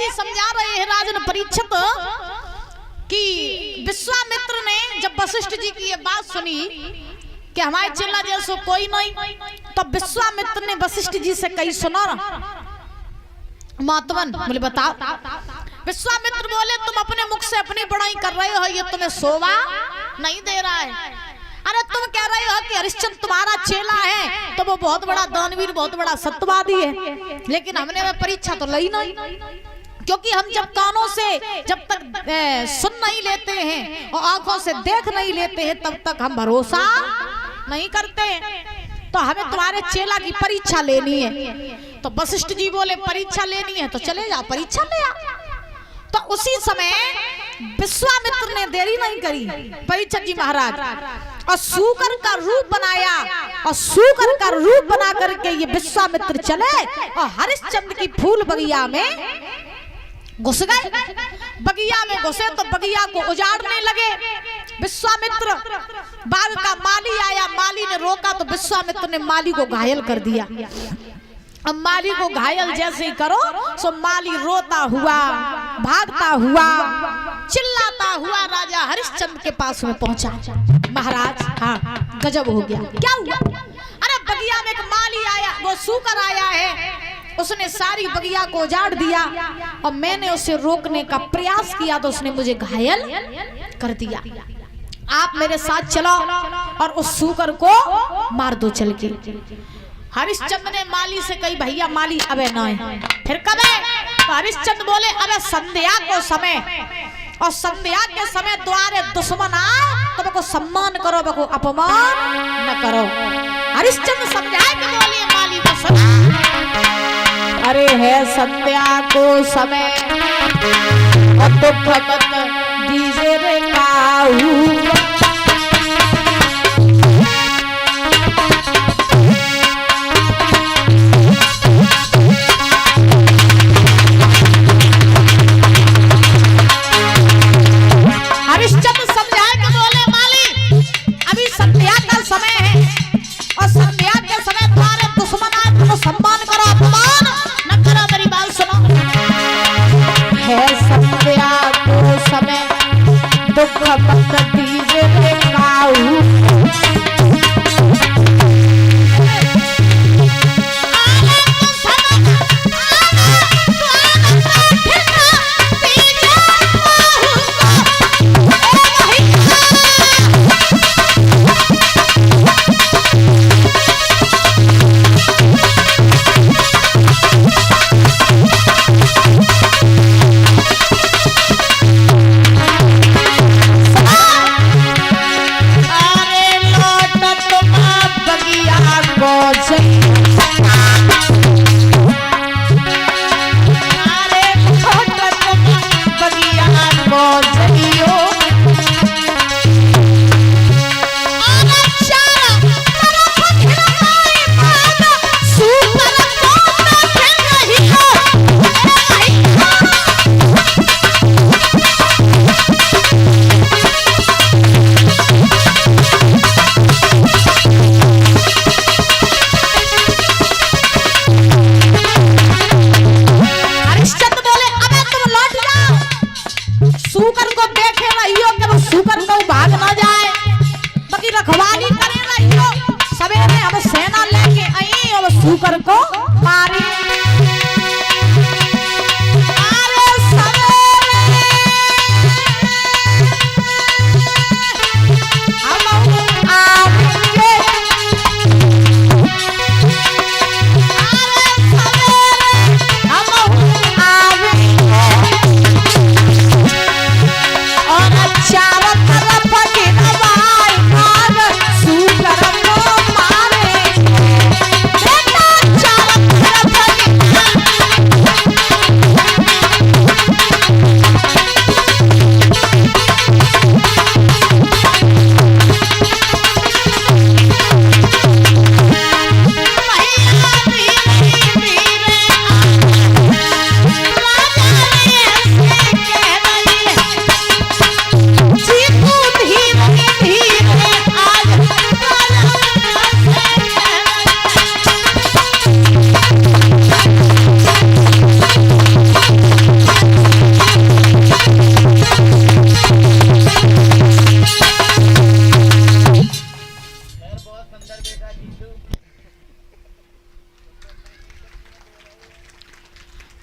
जी समझा रहे हैं राजन परीक्षित कि विश्वामित्र ने जब वशिष्ठ जी की ये बात सुनी कि हमारे चेला जैसो कोई नहीं, तो विश्वामित्र ने वशिष्ठ जी से कही सुना महात्मन बोले बताओ। विश्वामित्र बोले तुम अपने मुख से अपनी बड़ाई कर रहे हो, ये तुम्हें शोभा नहीं दे रहा है। अरे तुम कह रहे हो कि हरिश्चंद्र तुम्हारा चेला है तो वो बहुत बड़ा दानवीर, बहुत बड़ा सत्यवादी है, लेकिन हमने वह परीक्षा तो ली नहीं, क्योंकि हम जब कानों से जब तक सुन नहीं लेते हैं और आंखों से देख नहीं लेते हैं तब तक हम भरोसा नहीं करते। तो हमें तुम्हारे चेला की परीक्षा लेनी है। तो वशिष्ठ जी बोले परीक्षा लेनी है तो चले जाओ, परीक्षा ले आओ। तो उसी समय विश्वामित्र ने देरी नहीं करी, परीक्षित जी महाराज, और सूकर का रूप बनाया, और सूकर का रूप बना करके ये विश्वामित्र चले और हरिश्चंद्र की फूल बगिया में घुस गए। बगिया में घुसे तो बगिया को उजाड़ने लगे। विश्वामित्र, बाग का माली आया, माली ने रोका तो विश्वामित्र ने माली को घायल कर दिया। अब माली को घायल जैसे ही करो सो माली रोता हुआ, भागता हुआ, चिल्लाता हुआ राजा हरिश्चंद्र के पास में पहुंचा। महाराज हाँ गजब हो गया, क्या हुआ? अरे बगिया में एक माली आया, वो सूकर आया है, उसने सारी बगिया को उजाड़ दिया और मैंने उसे रोकने का प्रयास किया तो उसने मुझे घायल कर दिया। आप मेरे साथ चलो और उस सूकर को मार दो चल के। हरिश्चंद्र ने माली से कही भैया माली अबे ना है। फिर कब है? तो हरिश्चंद्र बोले अबे संध्या को समय, और संध्या के समय द्वारे दुश्मन आए तो बको सम्मान करो, बको अपमान न करो। हरिश्चंद्र समझाए कि बोलिए माली को सुन, अरे है संध्या को समय और दुख मत दीजे रे काऊ।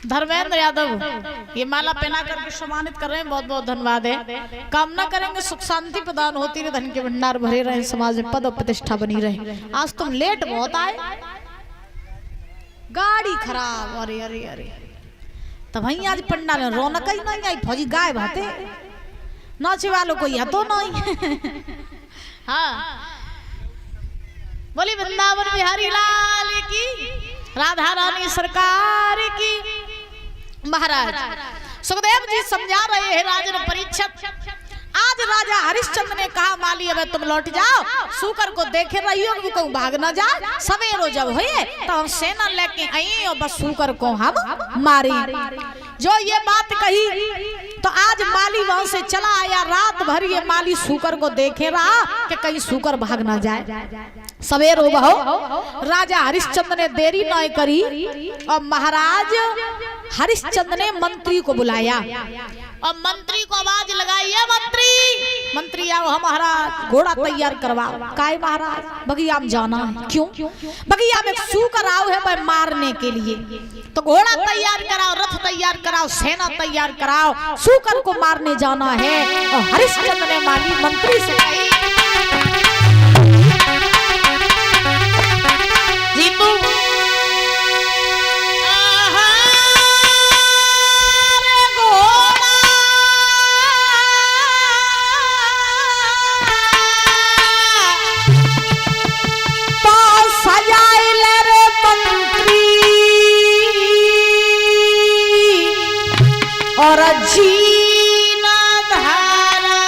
धर्मेंद्र यादव ये माला पहना करके सम्मानित कर रहे हैं, बहुत बहुत धन्यवाद है। कामना करेंगे सुख शांति प्रदान होती रहे, धन के भंडार भरे रहे, समाज में पद और प्रतिष्ठा बनी रहे। आज तुम लेट बहुत आए, गाड़ी खराब, अरे अरे अरे तब वही आज पंडाल में रौनक ही नहीं आई, फौजी गाय भाते नाचे वालों को यह तो नहीं। हाँ बोली वृंदावन बिहारी लाल की, राधा रानी सरकार की। महाराज सुखदेव जी समझा रहे हैं राजन परीक्षित। आज राजा हरिश्चंद्र ने कहा माली अब तुम लौट जाओ, सूकर को देखे रहियो कि कहूं भाग न जाए। सवेरो जब हुए तो हम सेना लेके आई और बस सूकर को हम मारे। जो ये बात कही तो आज माली वहां से चला आया, रात भर ये माली सूकर को देखे रहा कि कहीं सूकर भाग ना जाए। सवेरो बहु राजा हरिश्चंद्र ने देरी न करी और महाराज हरिश्चंद्र ने मंत्री को बुलाया और मंत्री को आवाज लगाई, है मंत्री आओ हम महाराज घोड़ा तैयार करवाओ। काय महाराज बगिया में जाना है। क्यों? बगिया में सूकर आओ है मैं मारने के लिए, तो घोड़ा तैयार कराओ, रथ तैयार कराओ, सेना तैयार कराओ, सूकर को मारने जाना है। और हरिश्चंद्र ने माली मंत्री से कही, जीतू और जीना धारा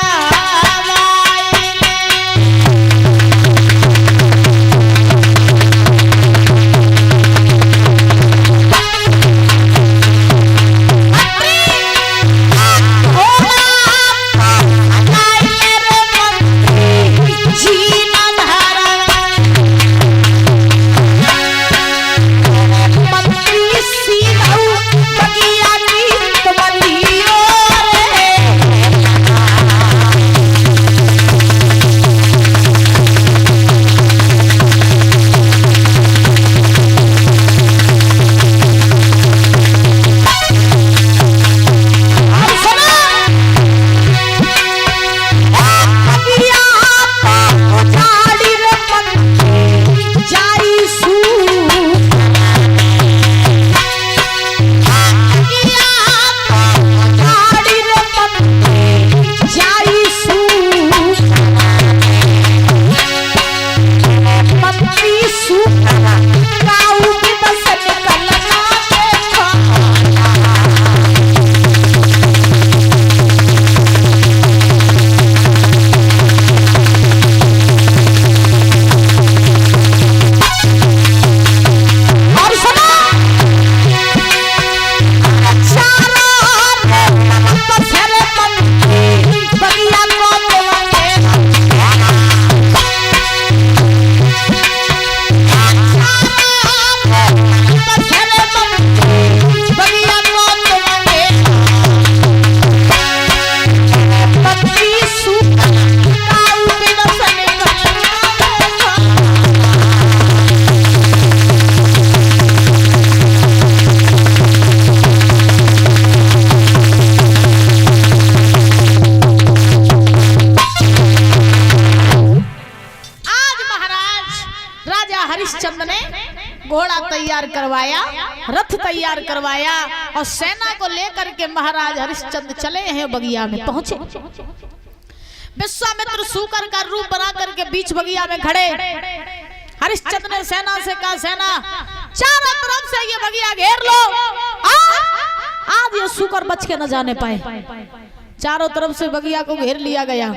घोड़ा तैयार करवाया, रथ तैयार करवाया और सेना को लेकर के महाराज हरिश्चंद्र चले हैं बगिया में पहुंचे। विश्वामित्र सूकर का रूप बना करके बीच बगिया में खड़े। हरिश्चंद्र ने सेना से कहा, सेना चारों तरफ से ये बगिया घेर लो, आज ये सूकर बच के न जाने पाए। चारों तरफ से बगिया को घेर लिया गया।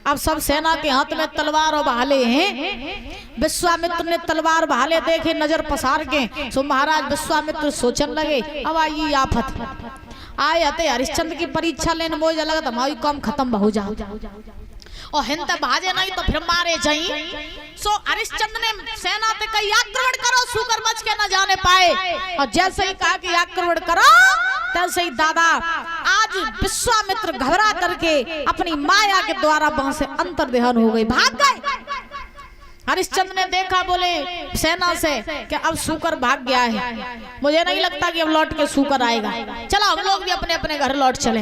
अब सब सेना के हाथ में तलवार और भाले हैं। विश्वामित्र ने तलवार भाले देखे नजर पसार के, सो महाराज विश्वामित्र सोचने लगे अब आई आफत आए आते हरिश्चंद्र की परीक्षा लेने मोजा लगा तो हमारी काम खत्म हो जाओ और हिंद भाजे नहीं तो फिर मारे जाई। सो हरिश्चंद्र ने सेना पे कही आक्रमण करो, सूकर बच के न जाने पाए। और जैसे ही कहा कि आक्रमण करो तैसे ही दादा आज विश्वामित्र घबरा करके अपनी माया के द्वारा वहां से अंतर्ध्यान हो गए, भाग गए। हरिश्चंद्र ने देखा, बोले सेना से कि अब सूकर भाग गया है, मुझे नहीं लगता कि अब लौट के सूकर आएगा, चलो हम लोग भी अपने अपने घर लौट चले।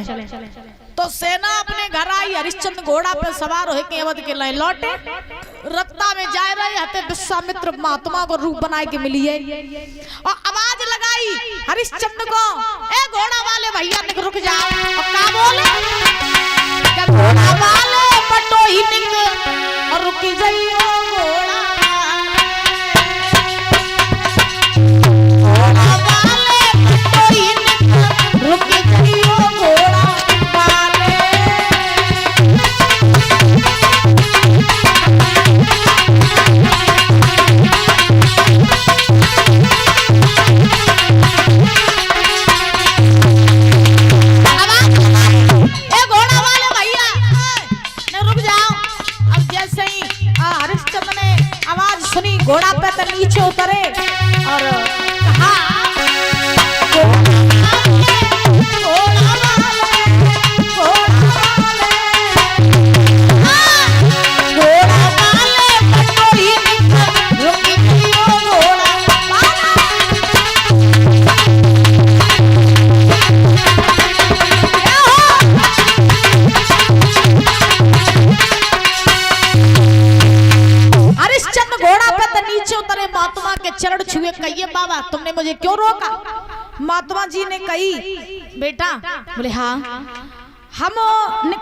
तो सेना अपने घर आई, हरिश्चंद्र घोड़ा पे सवार होके अवध के लिए लौटे। रत्ता में जा रहे हते विश्वामित्र महात्मा को रूप बनाए के मिलिए और आवाज लगाई हरिश्चंद्र को, ए घोड़ा वाले भैया निक रुक जाओ। और क्या बोले कि घोड़ा वाले पटो ही निक और रुकी जाइयो घोड़ा, घोड़ा वाले पटो ही निक रुकी जाइयो घोड़ा वाले। घोड़ा पे तो नीचे उतरे और कहा, महात्मा के चरण छुए, कहिए बाबा तुमने मुझे क्यों रोका? महात्मा जी ने कही, बेटा, बोले हाँ, हम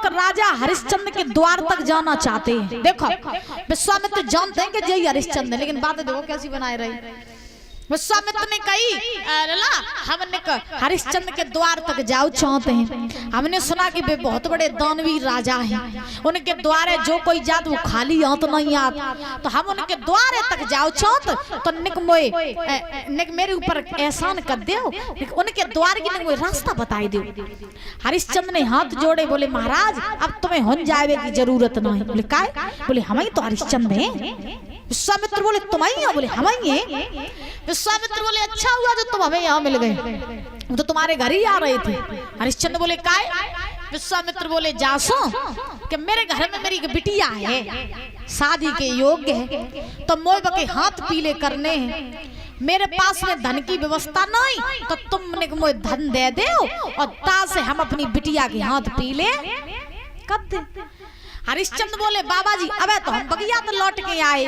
राजा हरिश्चंद्र के द्वार तक जाना चाहते हैं। देखो विश्वामित्र जानते हैं कि जय हरिश्चंद्र, लेकिन बात देखो कैसी बनाए रही। विश्वामित्र ने कही, हम हरिश्चंद्र के द्वार तक जाओ चाहते हैं, हमने सुना कि वे बहुत बड़े दानवीर राजा हैं, उनके द्वारे जो कोई जात वो खाली आत नहीं आत, तो हम उनके द्वारे तक जाओ चाहत तो निक मेरे ऊपर एहसान कर दो, उनके द्वार की निक रास्ता बताई दो। हरिश्चंद्र ने हाथ जोड़े, बोले महाराज अब तुम्हें हो जाए की जरूरत नहीं। बोले काय? बोले हम ही तो हरिश्चंद्र हैं। विश्वामित्र बोले तुम ही हो? बोले हम ही हैं। विश्वामित्र बोले अच्छा हुआ जो तुम हमें यहाँ मिल गए, वो तो तुम्हारे घर ही आ रहे थे। हरिश्चंद्र बोले काय? विश्वामित्र बोले जासो कि मेरे घर में मेरी बिटिया है, शादी के योग्य है, तो मोय के हाथ पीले करने हैं, मेरे पास में धन की व्यवस्था नहीं, तो तुमने मोय धन दे दो और ता से हम अपनी बिटिया के हाथ पीले कर दे। हरिश्चंद्र बोले बाबा जी अबे तो हम बगिया तो लौट के आए,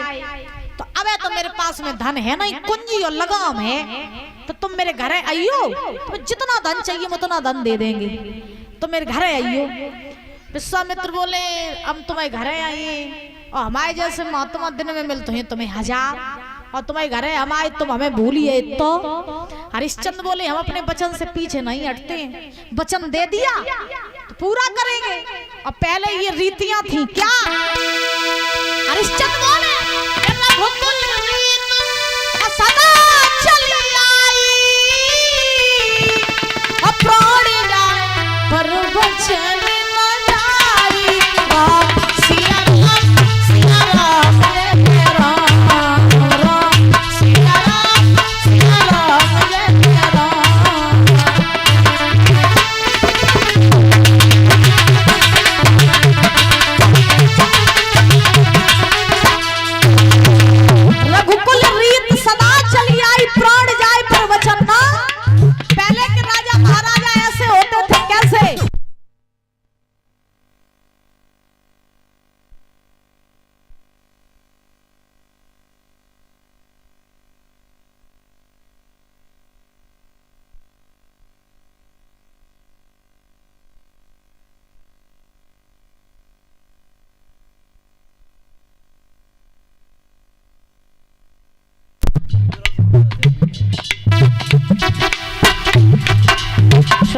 तो अबे तो मेरे पास में धन है नहीं, कुंजी और लगाम है, तो तुम मेरे घर आइयो, तो जितना धन चाहिए उतना धन दे देंगे, तो मेरे घर आइयो। विश्वामित्र बोले हम तुम्हारे घर आइए और हमारे जैसे महात्मा दिन में मिलते हैं तुम्हें 1000, और तुम्हारे घर हम आए तुम हमें भूलिए तो। हरिश्चंद्र बोले हम अपने वचन से पीछे नहीं हटते, वचन दे दिया तो पूरा करेंगे, और पहले ये रीतियां थी क्या? हरिश्चंद्र बोले सदा चली आई और प्राण जाए पर वचन न जाई। सिया राम सिया राम तेरा राम, सिया राम तेरा। रघुकुल रीत सदा चली आई, प्राण जाए पर वचन ना। पहले के राजा महाराजा ऐसे होते थे, कैसे?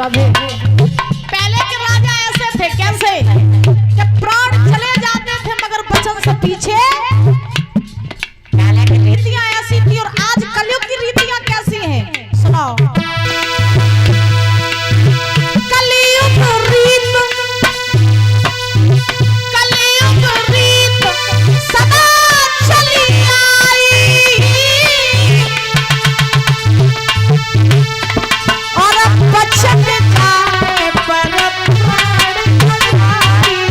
पहले के राजा ऐसे थे, कैसे? कि प्राण चले जाते थे मगर वचन से पीछे। पहले की रीतियां ऐसी थी, और आज कलयुग की रीतियां कैसी हैं सुनाओ। कलयुग रीत, कलयुग रीत सदा चली आई, और वचन जाए पर प्राण जाई।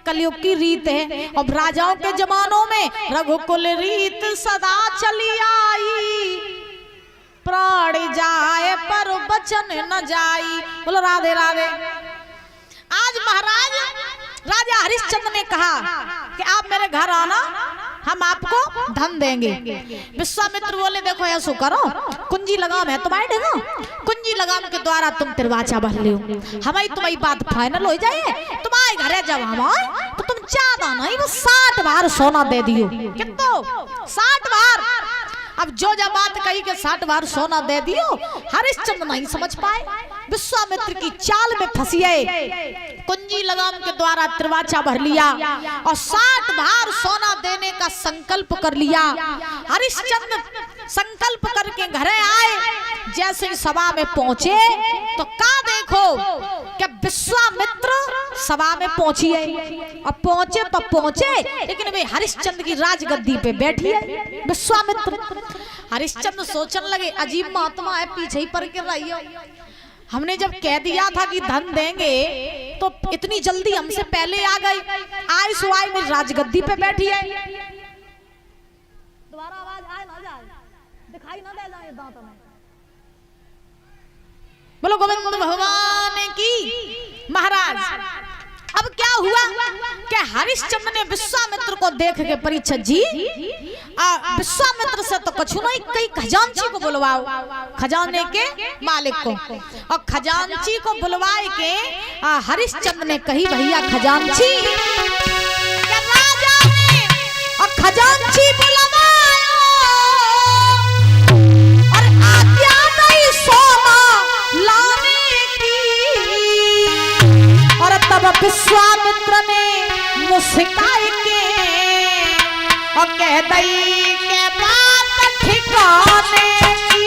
कलयुग की रीत है। अब राजाओं के जमानों में रघुकुल रीत सदा चली आई, प्राण जाए पर बचन न जाई। बोलो राधे राधे। आज महाराज राजा हरिश्चंद्र ने कहा कि आप मेरे घर आना, हम आपको धन देंगे। विश्वामित्र बोले देखो ऐसा करो, कुंजी लगाम है तुम्हारे ढेगा, कुंजी लगाम के द्वारा तुम तिरवाचा भर लियो, हमारी तुम्हारी बात फाइनल हो जाए। तुम्हारे घरे जब हम आए तो तुम ज्यादा नहीं वो 60 बार सोना दे दियो। कितना? 60 बार। अब जो जब बात कही कि 60 बार सोना दे दियो, हरिश्चंद्र नहीं समझ पाए, विश्वामित्र की चाल में फंसिए, कुंजी लगाम के द्वारा तिरवाचा भर लिया और 60 बार सोना देने का संकल्प कर लिया। हरिश्चंद्र संकल्प करके घरे आए, जैसे ही सभा में पहुंचे तो का देखो कि विश्वामित्र सभा में पहुंचिए। अब पहुंचे तो पहुंचे, लेकिन वे हरिश्चंद्र की राजगद्दी पे बैठी है विश्वामित्र। हरिश्चंद्र सोचने लगे अजीब महात्मा है, पीछे ही पड़ के रही हो, हमने जब कह दिया था कि धन देंगे तो इतनी जल्दी हमसे पहले आ गई, आय सुआय में राजगद्दी पे बैठी है। दोबारा आवाज आए ना जाए, दिखाई ना दे जाए दांतों में। बोलो गोविंद भगवान की। महाराज अब क्या हुआ कि हरिश्चंद्र ने विश्वामित्र को देख के परीक्षा जी, विश्वामित्र से तो कुछ नहीं, कई खजांची को बुलवाओ, खजाने के मालिक को। और खजांची को बुलवाए के हरिश्चंद्र ने कही भैया खजांची, राजा ने और खजांची बुलवाया और आज्ञा नहीं सोना लाने की। और तब विश्वामित्र ने मुस्काए के और कह दई के बात ठिकाने की।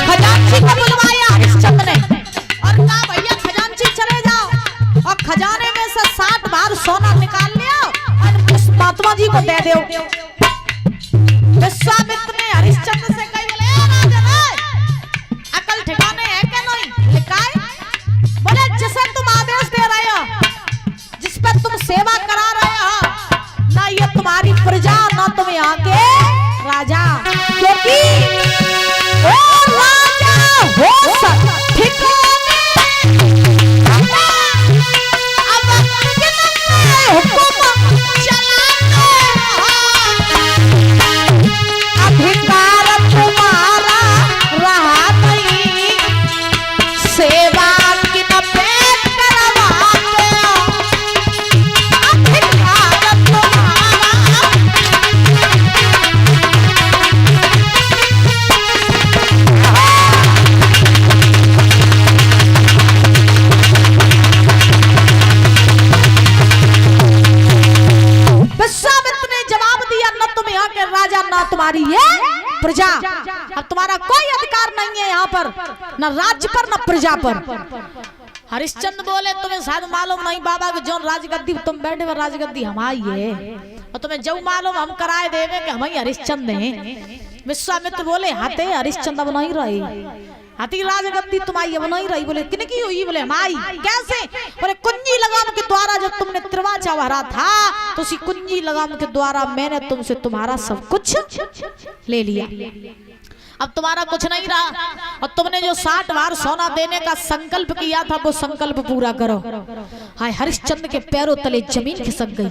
खजांची को बुलवाया हरिश्चंद्र ने और कहा भैया खजांची चले जाओ और खजाने में से 60 बार सोना निकाल लिया और उस महात्मा जी को दे दो। विश्वामित्र ने हरिश्चंद्र से कही बोले राजन अकल ठिकाने है क्या नहीं? लिखाए बोले जिसे तुम आदेश दे रहे हो, जिस पर तुम सेवा करा रहे हो, ना ये तुम्हारी प्रजा ना तुम यहाँ के राजा, क्योंकि ओ राजा हो ठिकाने अब हुक्म चलाते अधिकार तुम्हारा रहा नहीं, सेवा की पेट करवाते अधिकार तुम्हारा। विश्वामित्र ने जवाब दिया न तुम यहाँ के राजा ना तुम्हारी ये प्रजा, अब तुम्हारा कोई अधिकार नहीं है यहाँ पर, न राज्य पर न प्रजा पर। हरिश्चंद्र बोले तुम्हें शायद मालूम नहीं बाबा कि जो राजगद्दी तुम बैठे हुए राजगद्दी हमारी है और तुम्हें जो मालूम हम कराए देवे कि हम ही हरिश्चंद्र हैं। विश्वामित्र बोले हाथे हरिश्चंद्र अब नहीं रही, हाथी राजगद्दी तुम्हारी अब नहीं रही। बोले किन की हुई? बोले हमारी। कैसे? बोले कुंजी लगाम के द्वारा जब तुमने तिरवाचा भरा था तो उसी कुंजी लगाम के द्वारा मैंने तुमसे तुम्हारा सब कुछ ले लिया, अब तुम्हारा कुछ नहीं रहा और तुमने जो 60 बार सोना देने का संकल्प किया था वो संकल्प पूरा करो। हाय हरिश्चंद्र के पैरों तले जमीन खिसक गई,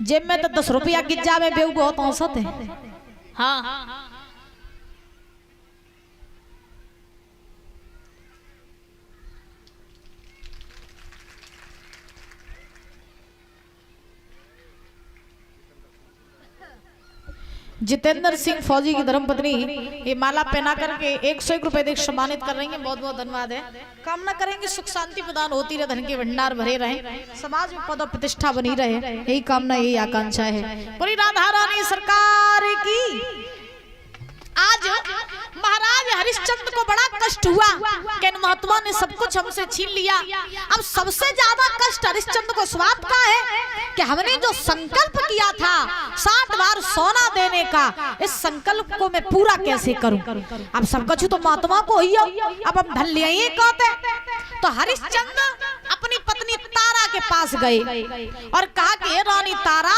जेब में तो 10 रुपया गिर जावे बेऊ बहुत औसत है। हाँ जितेंद्र सिंह फौजी की धर्मपत्नी ये माला पहना करके 101 रुपए देख सम्मानित कर रही हैं, बहुत बहुत धन्यवाद है। कामना करेंगे सुख शांति प्रदान होती रहे, धन के भंडार भरे रहे, समाज में पद और प्रतिष्ठा बनी रहे, यही कामना यही आकांक्षा है। पूरी राधा रानी सरकार की। आज महाराज हरिश्चंद्र को बड़ा कष्ट हुआ कि इन महात्मा ने सब कुछ हमसे छीन लिया। अब सबसे ज्यादा कष्ट हरिश्चंद्र को स्वाद का है कि हमने जो संकल्प किया था 60 बार सोना देने का, इस संकल्प को मैं पूरा कैसे करूं। अब सब कुछ तो महात्मा को ही हो, अब हम धन ले आइए कहते। तो हरिश्चंद्र अपनी पत्नी तारा के पास गए और कहा कि हे रानी तारा,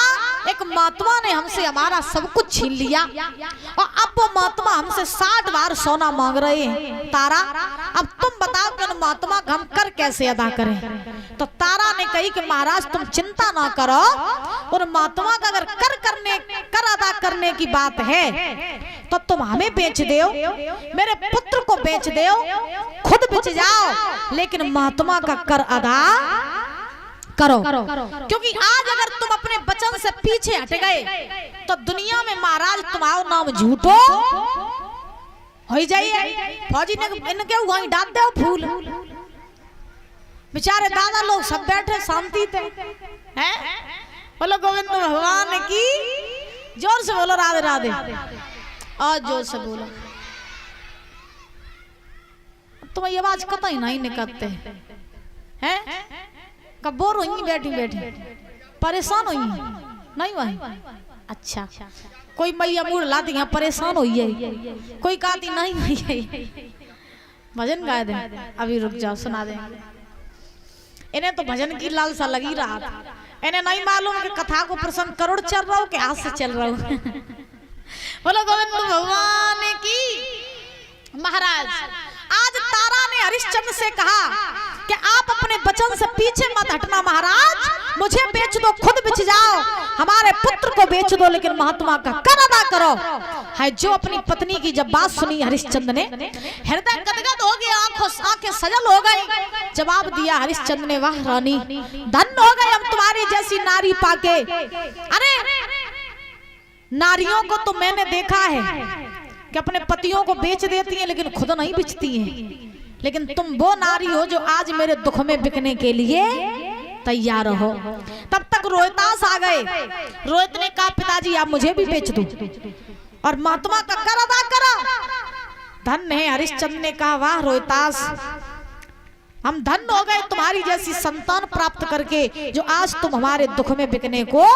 एक महात्मा ने हमसे हमारा सब कुछ छीन लिया और अब वो महात्मा हमसे 60 बार सोना मांग रहे हैं। तारा, अब तुम बताओ कि उन महात्मा का हम कर कैसे अदा करें। तो तारा ने कही कि महाराज तुम चिंता ना करो, उन महात्मा का अगर कर अदा करने की बात है तो तुम हमें बेच दो, मेरे पुत्र को बेच दो, खुद बेच जाओ, लेकिन महात्मा का कर अदा करो। क्योंकि आज अगर तुम अपने वचन से पीछे हट गए तो दुनिया में महाराज तुम्हारा नाम झूठो हो जाइए। फौजी ने इनके वहीं डाल दो फूल, बेचारे दादा लोग सब बैठे शांति थे। हैं? बोलो गोविंद भगवान की, जोर से बोलो राधे राधे, और जोर से बोलो। तुम ये आवाज कतई नहीं निकलते हैं? कब बोर हुई बैठी बैठी, परेशान हुई नहीं वही? अच्छा, कोई मैया मूड ला दी परेशान हुई है, कोई कहती नहीं हुई है। भजन गा दे, अभी रुक जाओ सुना दे। इन्हें तो भजन की लालसा लगी रहा था, इन्हें नहीं मालूम कि कथा को प्रसन्न करोड़ चल रहा हूँ कि आज से चल रहा हूँ। बोलो गोविंद भगवान की। महाराज आज तारा ने हरिश्चंद्र से कहा कि आप अपने वचन से पीछे मत हटना महाराज, मुझे बेच दो, खुद बेच जाओ, हमारे पुत्र को बेच दो, लेकिन महात्मा का कर अदा करो। है जो अपनी पत्नी की जब बात सुनी हरिश्चंद्र ने, हृदय गदगद हो गया, आंखें सजल हो गई। जवाब दिया हरिश्चंद्र ने, वाह रानी, धन्य हो गए हम तुम्हारी जैसी नारी पाके। अरे नारियों को तो मैंने देखा है कि अपने पतियों को बेच देती हैं लेकिन खुद नहीं बेचती हैं, लेकिन तुम वो नारी हो जो आज मेरे दुख में बिकने के लिए तैयार हो। तब तक रोहितास आ गए। रोहित ने कहा पिताजी आप मुझे भी बेच दो और महात्मा का कर अदा करो। धन्य है। हरिश्चंद्र ने कहा वाह रोहितास, हम धन्य हो गए तुम्हारी जैसी संतान प्राप्त करके जो आज तुम हमारे दुख में बिकने को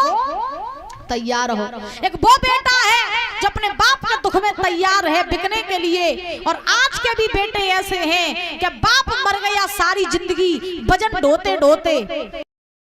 तैयार हो। एक वो बेटा है जो अपने बाप के दुख में तैयार है बिकने के लिए, और आज के भी बेटे ऐसे हैं कि बाप मर गया सारी जिंदगी वजन ढोते ढोते